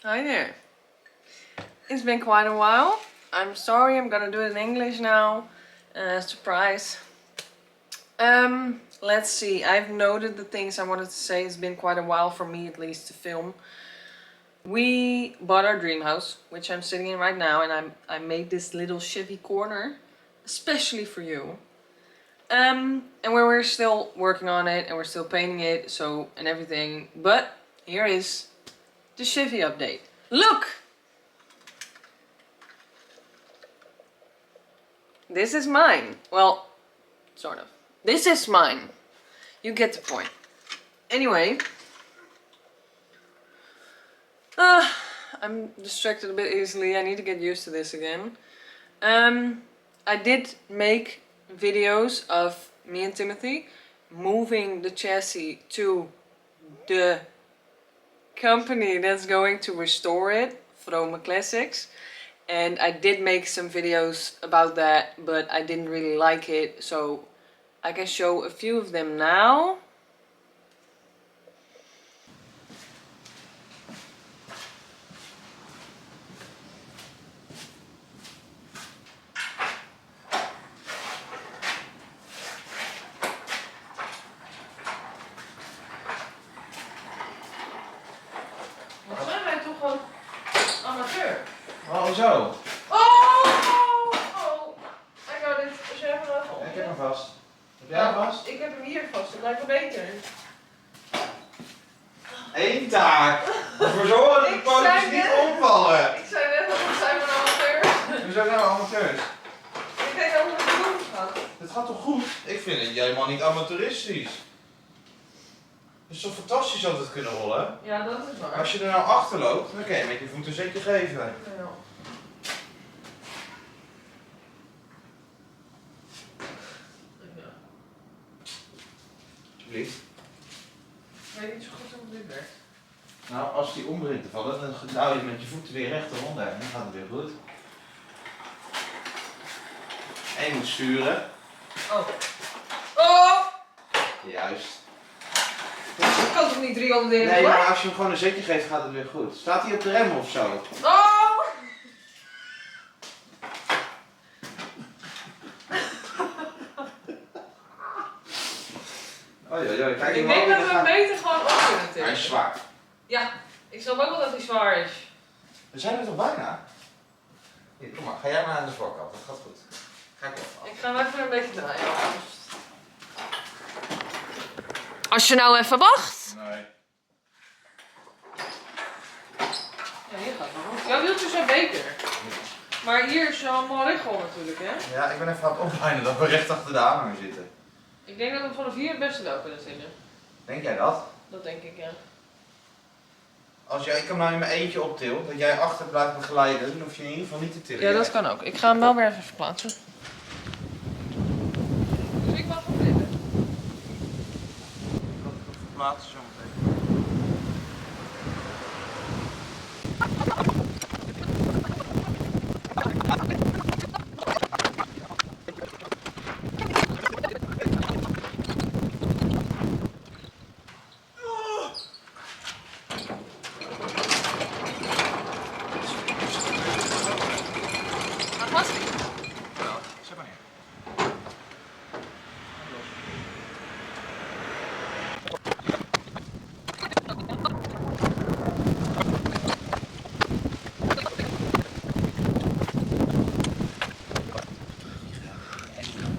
Hi there. It's been quite a while. I'm sorry, I'm gonna do it in English now. Surprise. Let's see. I've noted the things I wanted to say. It's been quite a while for me, at least, to film. We bought our dream house, which I'm sitting in right now, and I made this little Chevy corner, especially for you. And we're still working on it, and we're still painting it, and everything. But here is the Chevy update. Look! This is mine. Well, sort of. This is mine. You get the point. Anyway. I'm distracted a bit easily. I need to get used to this again. I did make videos of me and Timothy moving the chassis to the company that's going to restore it, Vrome Classics. And I did make some videos about that, but I didn't really like it, so I can show a few of them now. Wat zijn wij toch gewoon amateur? Oh, zo. Oh! I got it. Als jij hem even op. Ik heb hem vast. Heb jij hem vast? Ik heb hem hier vast, dat lijkt me beter. Eén taak. Ervoor zorgen dat de pootjes niet omvallen. Ik zei net dat het zijn van amateurs. We zijn nou amateurs. Ik weet ook dat het goed gaat. Het gaat toch goed? Ik vind het helemaal niet amateuristisch. Het is toch fantastisch dat het kunnen rollen? Ja, dat is waar. Als je er nou achter loopt, dan kan je met je voeten zeker geven. Ja. Alsjeblieft. Ik weet niet zo goed hoe dit werkt. Nou, als die om begint te vallen, dan duw je met je voeten weer recht eronder en dan gaat het weer goed. En je moet sturen. Oh. Oh! Juist. Ik kan toch niet 300 dingen Nee, tegelijk? maar als je hem gewoon een zetje geeft, gaat het weer goed. Staat hij op de rem of zo? Oh! Oei, kijk, Ik denk dat we hem beter gewoon op kunnen Hij tillen. is zwaar. Ja, ik snap ook wel dat hij zwaar is. We zijn er toch bijna? Hier, kom maar. Ga jij maar aan de voorkant. Dat gaat goed. Ga ik op. Ik ga hem even een beetje draaien. Als je nou even wacht. Nee. Ja, hier gaat het goed. Jouw wieltjes zijn beter. Maar hier is allemaal rechtgol natuurlijk, hè? Ja, ik ben even aan het oplijnen dat we recht achter de aanhanger zitten. Ik denk dat we vanaf hier het beste wel kunnen tillen. Denk jij dat? Dat denk ik, ja. Als jij hem nou in mijn eentje optilt, dat jij achter blijft begeleiden, dan hoef je in ieder geval niet te tillen. Ja, dat kan ook. Ik ga hem wel weer even verplaatsen. Dus ik mag hem tillen. Ik kan het verplaatsen zo meteen. Zet maar neer.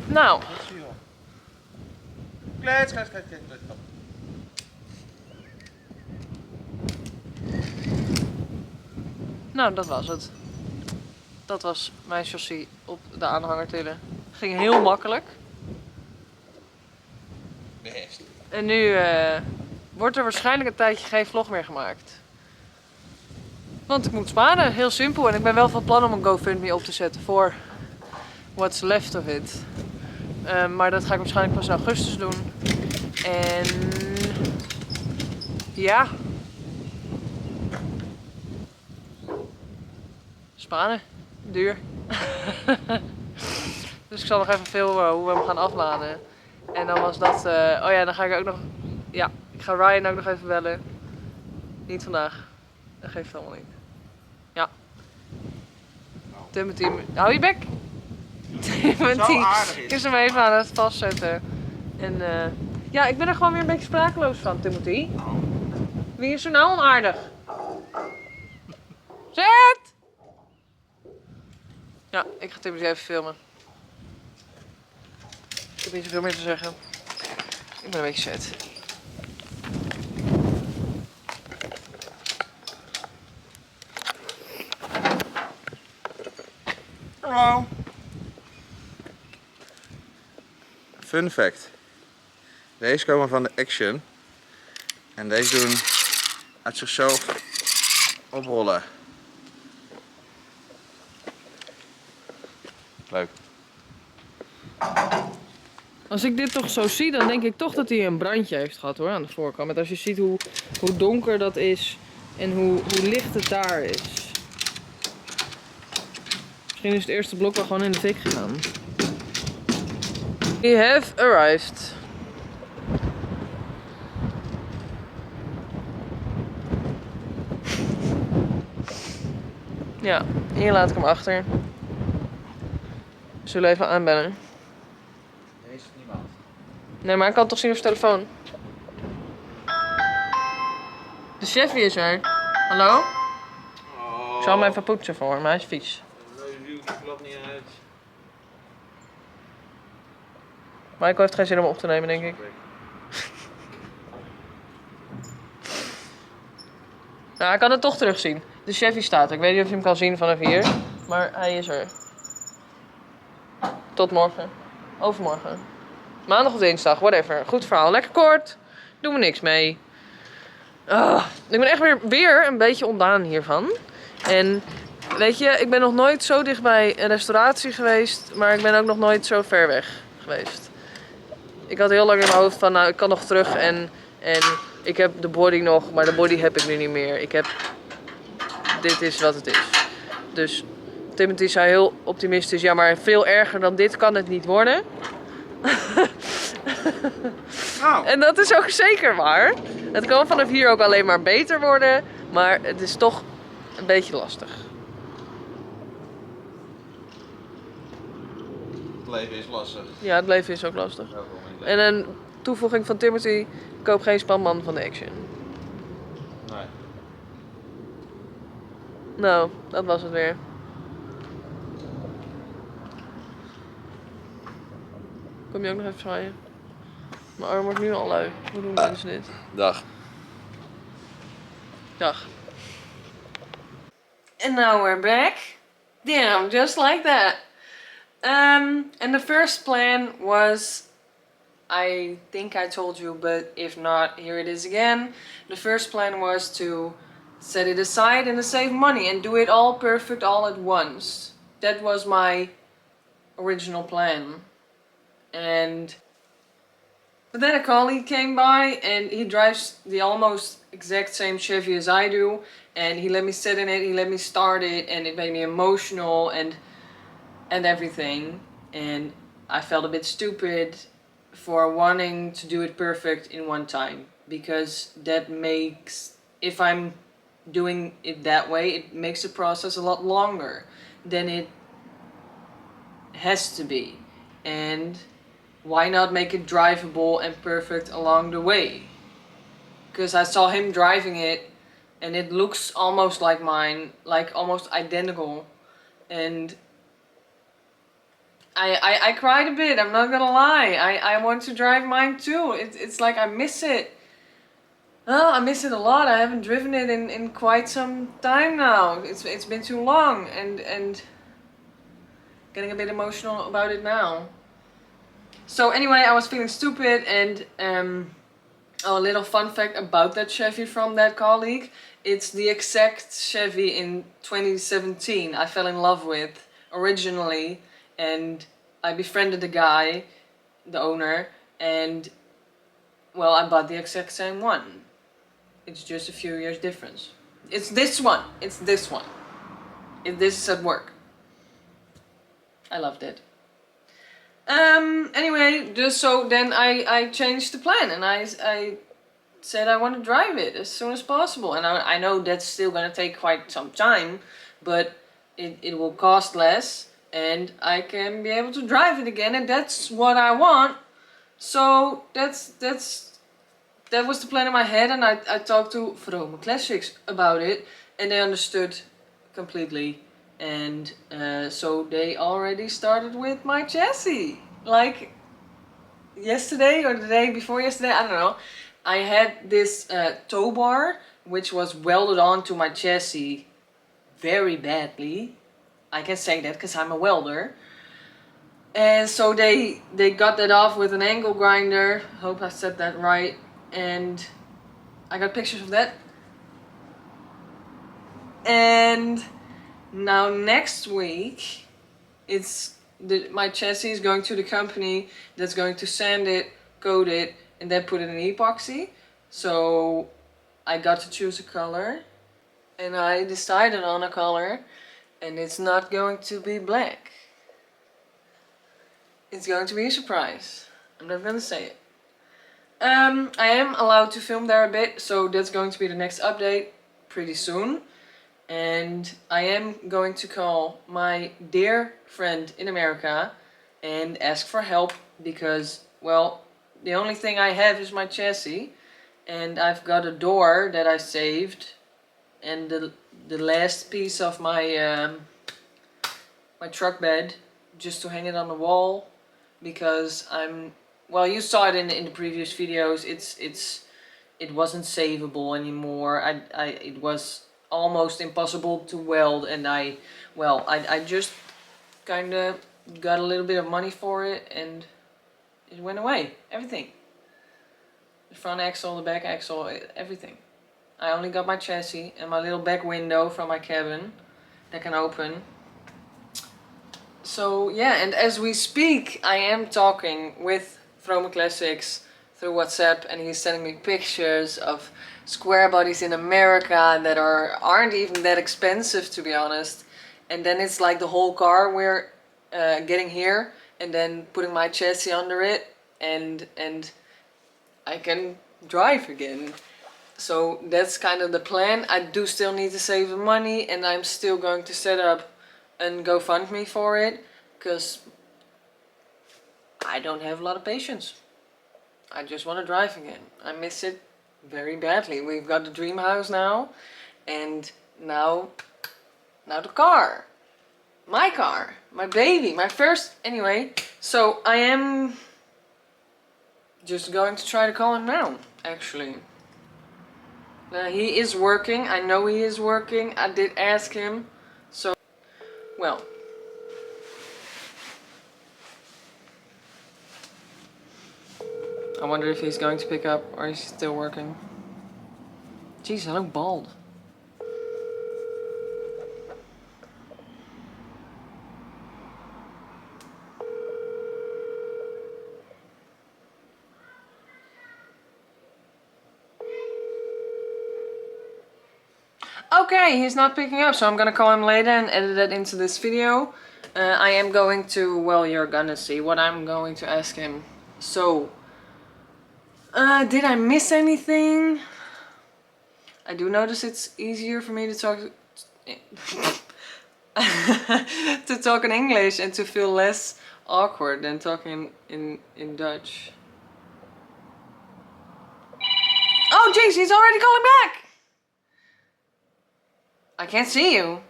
Nou. Klets. Nou, dat was het. Dat was mijn chassis op de aanhanger tillen. Ging heel makkelijk. Best. En nu wordt er waarschijnlijk een tijdje geen vlog meer gemaakt. Want ik moet sparen, heel simpel. En ik ben wel van plan om een GoFundMe op te zetten voor what's left of it. Maar dat ga ik waarschijnlijk pas in augustus doen. En ja. Sparen, duur. Dus ik zal nog even filmen hoe we hem gaan afladen. En dan was dat, oh ja, dan ga ik ook nog, ja, ik ga Ryan ook nog even bellen. Niet vandaag, Dat geeft allemaal niet. Ja. Timothy, hou je bek. Timothy is hem even aan het vastzetten. En ja, ik ben er gewoon weer een beetje sprakeloos van, Timothy. Wie is er nou onaardig? Zet! Ja, ik ga Timothy even filmen. Ik heb niet zoveel meer te zeggen. Ik ben een beetje zet. Hallo. Fun fact. Deze komen van de Action. En deze doen uit zichzelf oprollen. Leuk. Als ik dit toch zo zie, dan denk ik toch dat hij een brandje heeft gehad hoor, aan de voorkant. Met als je ziet hoe donker dat is en hoe licht het daar is. Misschien is het eerste blok wel gewoon in de fik gegaan. We have arrived. Ja, hier laat ik hem achter. Zullen we even aanbellen? Deze is niemand. Nee, maar ik kan het toch zien op zijn telefoon. De chef is er. Hallo? Oh. Ik zal hem even poetsen voor, maar hij is vies. Die klopt niet uit. Michael heeft geen zin om op te nemen, denk ik. Nou, ik kan het toch terugzien. De chef staat er. Ik weet niet of je hem kan zien vanaf hier. Maar hij is er. Tot morgen. Overmorgen. Maandag of dinsdag, whatever. Goed verhaal. Lekker kort. Doen we niks mee. Ik ben echt weer een beetje ontdaan hiervan. En weet je, ik ben nog nooit zo dicht bij een restauratie geweest. Maar ik ben ook nog nooit zo ver weg geweest. Ik had heel lang in mijn hoofd van, nou, ik kan nog terug en ik heb de body nog, maar de body heb ik nu niet meer. Dit is wat het is. Dus Timothy zei heel optimistisch, ja, maar veel erger dan dit kan het niet worden. Nou. En dat is ook zeker waar. Het kan vanaf hier ook alleen maar beter worden, maar het is toch een beetje lastig. Het leven is lastig. Ja, het leven is ook lastig. En een toevoeging van Timothy, koop geen spanman van de Action. Nee. Nou, dat was het weer. Kom je ook nog even zwaaien? Mijn arm wordt nu al lui. Hoe doen mensen dit? Dag. Dag. And now we're back. Damn, just like that. And the first plan was, I think I told you, but if not, here it is again. The first plan was to set it aside and to save money and do it all perfect all at once. That was my original plan. But then a colleague came by and he drives the almost exact same Chevy as I do, and he let me sit in it, he let me start it, and it made me emotional and everything. And I felt a bit stupid for wanting to do it perfect in one time, because that makes, if I'm doing it that way, it makes the process a lot longer than it has to be. And why not make it drivable and perfect along the way? Because I saw him driving it and it looks almost like mine, like almost identical. And I cried a bit, I'm not gonna lie. I want to drive mine too. It's like I miss it. Oh, I miss it a lot. I haven't driven it in quite some time now. It's been too long, and getting a bit emotional about it now. So anyway, I was feeling stupid, and a little fun fact about that Chevy from that colleague. It's the exact Chevy in 2017 I fell in love with originally, and I befriended the guy, the owner, and well, I bought the exact same one. It's just a few years difference. It's this one. It's this one. This is at work. I loved it. Anyway, just so then I changed the plan, and I said I want to drive it as soon as possible. And I know that's still gonna take quite some time, but it will cost less and I can be able to drive it again, and that's what I want. So that was the plan in my head, and I talked to Vrome Classics about it and they understood completely. And so they already started with my chassis. Like yesterday or the day before yesterday, I don't know. I had this tow bar which was welded onto my chassis very badly. I can say that because I'm a welder. And so they got that off with an angle grinder. Hope I said that right. And I got pictures of that. And now next week, my chassis is going to the company that's going to sand it, coat it, and then put it in epoxy. So I got to choose a color, and I decided on a color, and it's not going to be black. It's going to be a surprise. I'm not gonna say it. I am allowed to film there a bit, so that's going to be the next update pretty soon. And I am going to call my dear friend in America and ask for help because, well, the only thing I have is my chassis, and I've got a door that I saved, and the last piece of my my truck bed just to hang it on the wall, because well, you saw it in the previous videos. It wasn't savable anymore. It was almost impossible to weld, and I just kind of got a little bit of money for it and it went away. Everything. The front axle, the back axle, everything. I only got my chassis and my little back window from my cabin that can open. So yeah, and as we speak, I am talking with Vrome Classics through WhatsApp, and he's sending me pictures of square bodies in America that aren't even that expensive, to be honest. And then it's like the whole car we're getting here, and then putting my chassis under it, and I can drive again. So that's kind of the plan. I do still need to save the money, and I'm still going to set up and GoFundMe for it, because I don't have a lot of patience. I just want to drive again. I miss it very badly. We've got the dream house now, and now the car. My car, my baby, my first, anyway. So I am just going to try to call him now, actually. He is working, I know he is working, I did ask him, so, well. I wonder if he's going to pick up, or is he still working? Jeez, I look bald. Okay, he's not picking up, so I'm gonna call him later and edit that into this video. I am going to, well, you're gonna see what I'm going to ask him. So, did I miss anything? I do notice it's easier for me to talk to talk in English and to feel less awkward than talking in Dutch. Oh jeez, he's already calling back! I can't see you.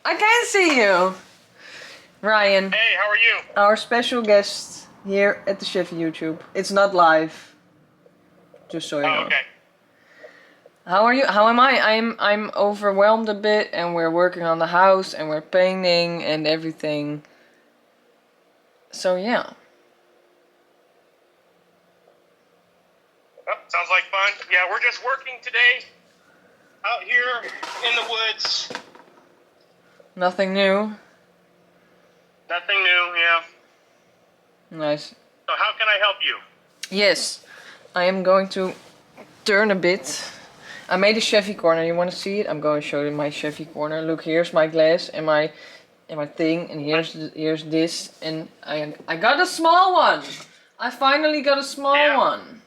I can't see you! Ryan. Hey, how are you? Our special guest here at the Chevy YouTube. It's not live. Just so you know. Okay. How are you? How am I? I'm overwhelmed a bit, and we're working on the house and we're painting and everything. So yeah. Oh, sounds like fun. Yeah, we're just working today out here in the woods. Nothing new. Nothing new, yeah. Nice. So how can I help you? Yes, I am going to turn a bit. I made a Chevy corner. You want to see it? I'm going to show you my Chevy corner. Look, here's my glass and my thing, and here's this, and I got a small one. I finally got a small one.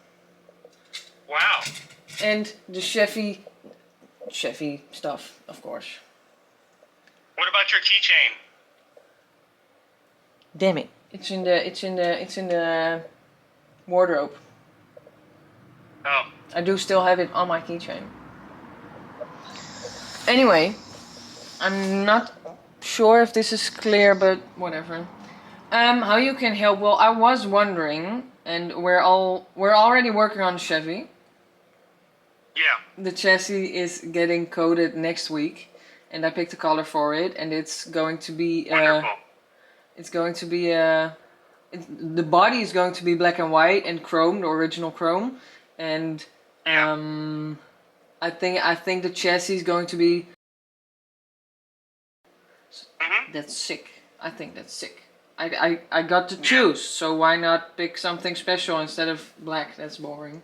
and the Chevy stuff, of course. What about your keychain? Damn it! It's in the wardrobe. Oh, I do still have it on my keychain. Anyway, I'm not sure if this is clear, but whatever. How you can help? Well, I was wondering, and we're already working on the Chevy. yeah. The chassis is getting coated next week, and I picked a color for it, and it's going to be Wonderful. it's going to be the body is going to be black and white and chrome, the original chrome, and I think the chassis is going to be. That's sick. I think that's sick. I got to choose, so why not pick something special instead of black? That's boring.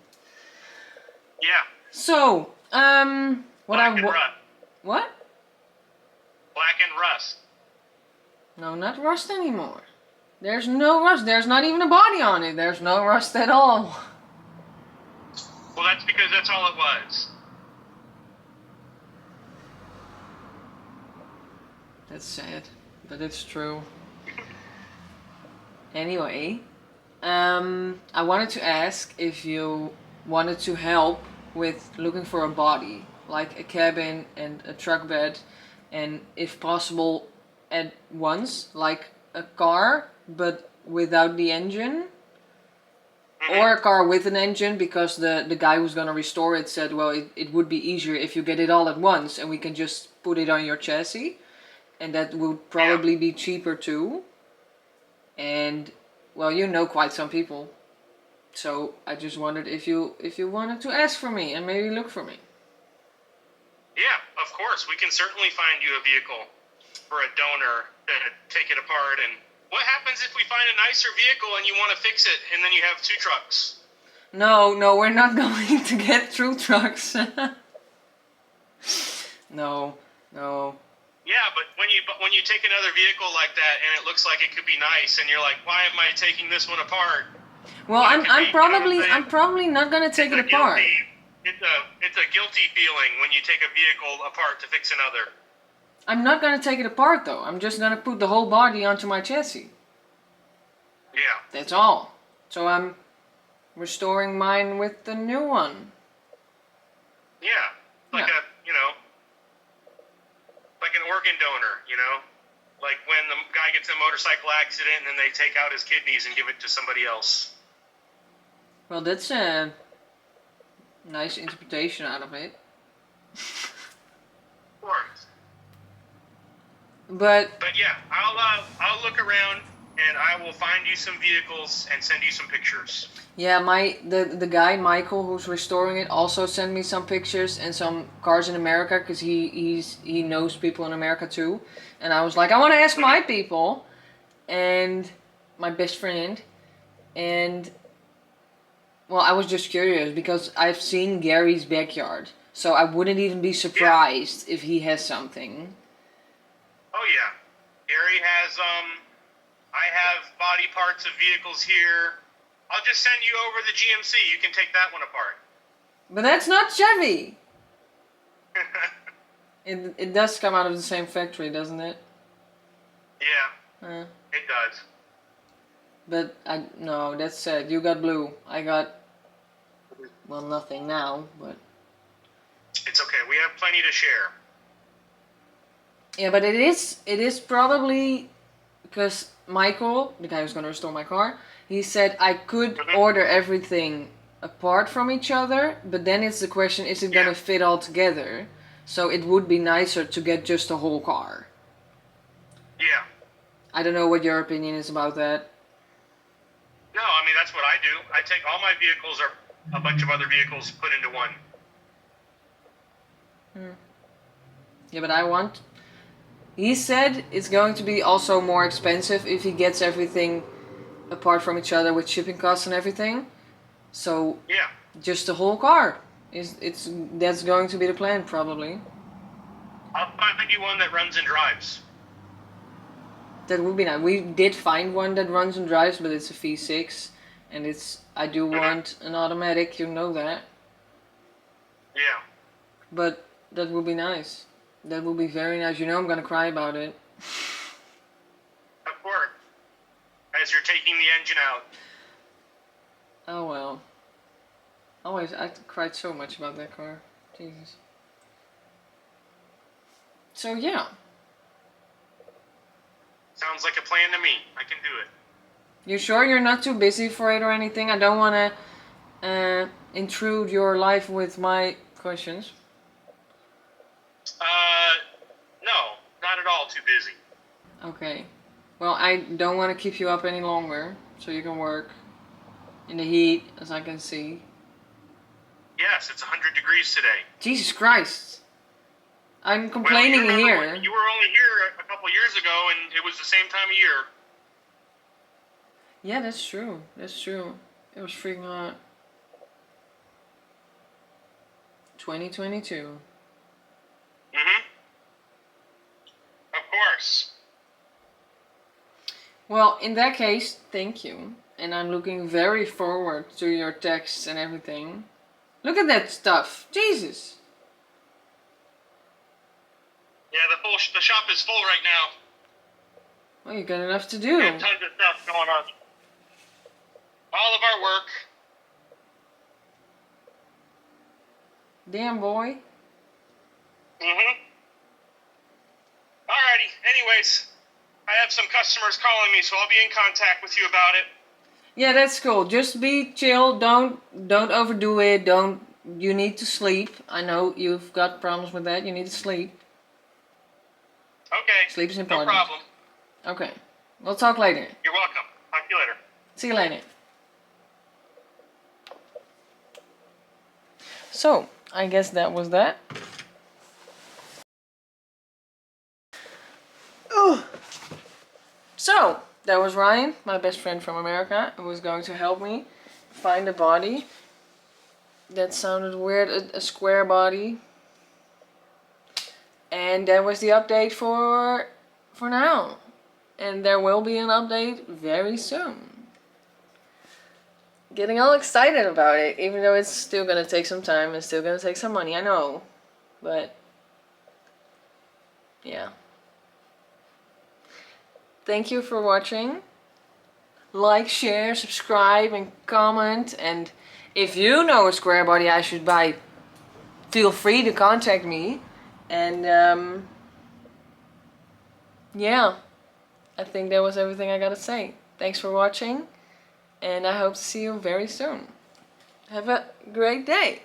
Yeah. So, what Black and rust. what? Black and rust. No, not rust anymore. There's no rust. There's not even a body on it. There's no rust at all. Well, that's because that's all it was. That's sad, but it's true. Anyway, I wanted to ask if you wanted to help with looking for a body, like a cabin and a truck bed, and if possible at once, like a car but without the engine, or a car with an engine, because the guy who's gonna restore it said, well, it would be easier if you get it all at once and we can just put it on your chassis, and that would probably be cheaper too. And well, you know quite some people, so I just wondered if you wanted to ask for me and maybe look for me. Yeah, of course. We can certainly find you a vehicle for a donor to take it apart. And what happens if we find a nicer vehicle and you want to fix it and then you have two trucks? No, we're not going to get through trucks. No. Yeah, but when you take another vehicle like that and it looks like it could be nice and you're like, why am I taking this one apart? Well, Well, it could be, I'm probably not gonna take it apart. It's a guilty feeling when you take a vehicle apart to fix another. I'm not gonna take it apart though. I'm just gonna put the whole body onto my chassis. Yeah. That's all. So I'm restoring mine with the new one. Yeah. Like Yeah. like an organ donor, Like when the guy gets in a motorcycle accident and then they take out his kidneys and give it to somebody else. Well, that's a nice interpretation out of it. Of course. But But yeah, I'll look around and I will find you some vehicles and send you some pictures. yeah, the guy Michael who's restoring it also sent me some pictures and some cars in America, because he knows people in America too, and I was like, I want to ask my people and my best friend, and well, I was just curious because I've seen Gary's backyard, so I wouldn't even be surprised if he has something. Oh yeah, Gary has I have body parts of vehicles here. I'll just send you over the GMC. You can take that one apart. But that's not Chevy. It does come out of the same factory, doesn't it? Yeah, it does. But no, that's sad. You got blue. I got, well, nothing now, but It's okay. We have plenty to share. yeah, but it is probably because Michael, the guy who's gonna restore my car, he said I could order everything apart from each other, but then it's the question, is it gonna fit all together? So it would be nicer to get just a whole car. Yeah. I don't know what your opinion is about that. No, I mean, that's what I do. I take all my vehicles or a bunch of other vehicles put into one. Yeah, but he said it's going to be also more expensive if he gets everything apart from each other with shipping costs and everything. So Yeah. just the whole car that's going to be the plan probably. I'll find you one that runs and drives. That would be nice. We did find one that runs and drives, but it's a V6, and I do want an automatic. You know that. Yeah. But that would be nice. That would be very nice. You know I'm gonna cry about it. Of course. As you're taking the engine out. Oh well. I cried so much about that car. Jesus. So yeah. Sounds like a plan to me. I can do it. You sure you're not too busy for it or anything? I don't want to intrude your life with my questions. No, not at all too busy. Okay. Well, I don't want to keep you up any longer, so you can work in the heat, as I can see. Yes, it's 100 degrees today. Jesus Christ. I'm Well, complaining you remember here. You were only here a couple years ago, and it was the same time of year. Yeah, that's true. That's true. It was freaking hot. 2022. Mm-hmm. Of course. Well, in that case, thank you. And I'm looking very forward to your texts and everything. Look at that stuff. Jesus. Yeah, the shop is full right now. Well, you got enough to We do. have tons of stuff going on. All of our work. Damn, boy. Mm-hmm. Alrighty. Anyways, I have some customers calling me, so I'll be in contact with you about it. Yeah, that's cool. Just be chill. Don't overdo it. You need to sleep. I know you've got problems with that. You need to sleep. Okay. Sleep is No important. problem. Okay. We'll talk later. You're welcome. Talk to you later. See you later. So, I guess that was that. Ugh. So, that was Ryan, my best friend from America, who was going to help me find a body. That sounded weird, a square body. And that was the update for now. And there will be an update very soon. Getting all excited about it, even though it's still gonna take some time and still gonna take some money, I know. But, yeah. Thank you for watching. Like, share, subscribe, and comment. And if you know a square body I should buy, feel free to contact me. And, yeah. I think that was everything I gotta say. Thanks for watching. And I hope to see you very soon. Have a great day.